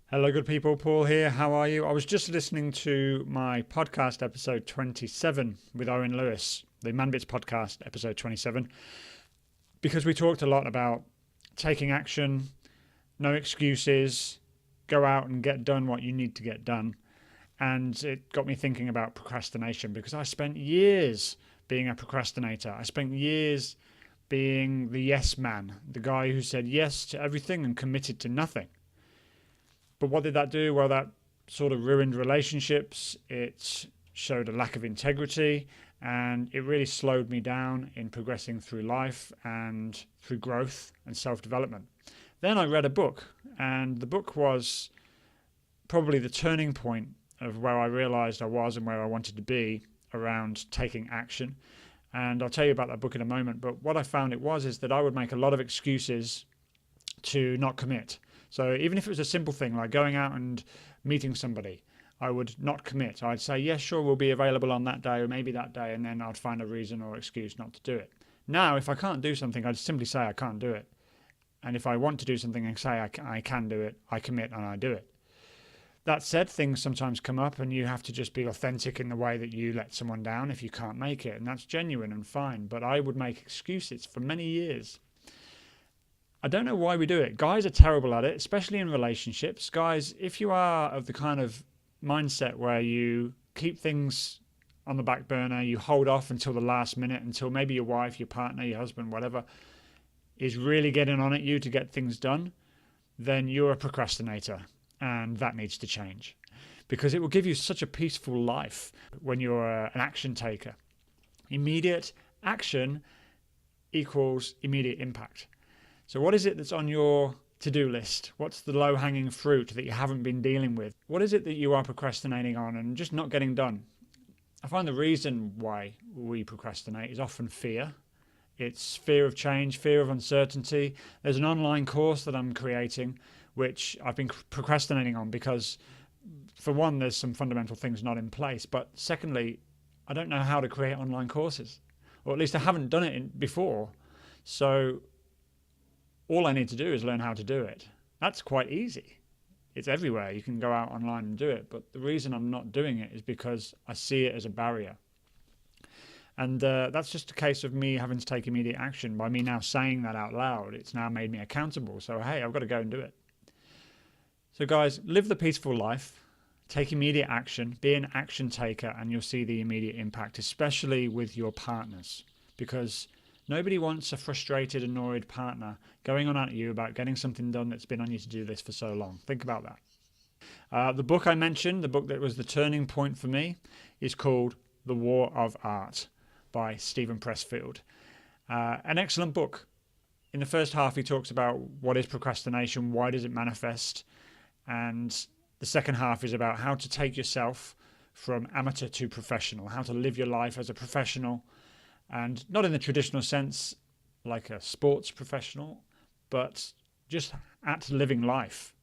Hello, good people. Paul here. How are you? I was just listening to my podcast episode 27 with Owen Lewis, the Man Bits podcast episode 27, because we talked a lot about taking action, no excuses, go out and get done what you need to get done. And it got me thinking about procrastination because I spent years being a procrastinator. I spent years being the yes man, the guy who said yes to everything and committed to nothing. But what did that do? Well, that sort of ruined relationships. It showed a lack of integrity, and it really slowed me down in progressing through life and through growth and self-development. Then I read a book, and the book was probably the turning point of where I realized I was and where I wanted to be around taking action. And I'll tell you about that book in a moment. But what I found is that I would make a lot of excuses to not commit. So even if it was a simple thing like going out and meeting somebody, I would not commit. I'd say, yes, sure, we'll be available on that day or maybe that day, and then I'd find a reason or excuse not to do it. Now, if I can't do something, I'd simply say I can't do it. And if I want to do something and say I can do it, I commit and I do it. That said, things sometimes come up and you have to just be authentic in the way that you let someone down if you can't make it. And that's genuine and fine. But I would make excuses for many years. I don't know why we do it. Guys are terrible at it, especially in relationships. Guys, if you are of the kind of mindset where you keep things on the back burner, you hold off until the last minute, until maybe your wife, your partner, your husband, whatever, is really getting on at you to get things done, then you're a procrastinator, and that needs to change. Because it will give you such a peaceful life when you're an action taker. Immediate action equals immediate impact. So what is it that's on your to-do list? What's the low-hanging fruit that you haven't been dealing with? What is it that you are procrastinating on and just not getting done? I find the reason why we procrastinate is often fear. It's fear of change, fear of uncertainty. There's an online course that I'm creating which I've been procrastinating on because, for one, there's some fundamental things not in place. But secondly, I don't know how to create online courses, or at least I haven't done it before. So all I need to do is learn how to do it. That's quite easy. It's everywhere. You can go out online and do it. But the reason I'm not doing it is because I see it as a barrier. And that's just a case of me having to take immediate action. By me now saying that out loud, it's now made me accountable. So, hey, I've got to go and do it. So, guys, live the peaceful life. Take immediate action. Be an action taker, and you'll see the immediate impact, especially with your partners. Because nobody wants a frustrated, annoyed partner going on at you about getting something done that's been on you to do this for so long. Think about that. The book I mentioned, the book that was the turning point for me, is called The War of Art by Stephen Pressfield. An excellent book. In the first half, he talks about what is procrastination, why does it manifest, and the second half is about how to take yourself from amateur to professional, how to live your life as a professional. And not in the traditional sense, like a sports professional, but just at living life.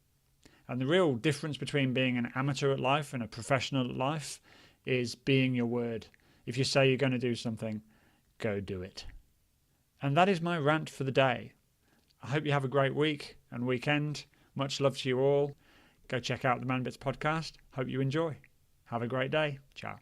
And the real difference between being an amateur at life and a professional at life is being your word. If you say you're going to do something, go do it. And that is my rant for the day. I hope you have a great week and weekend. Much love to you all. Go check out the Man Bits podcast. Hope you enjoy. Have a great day. Ciao.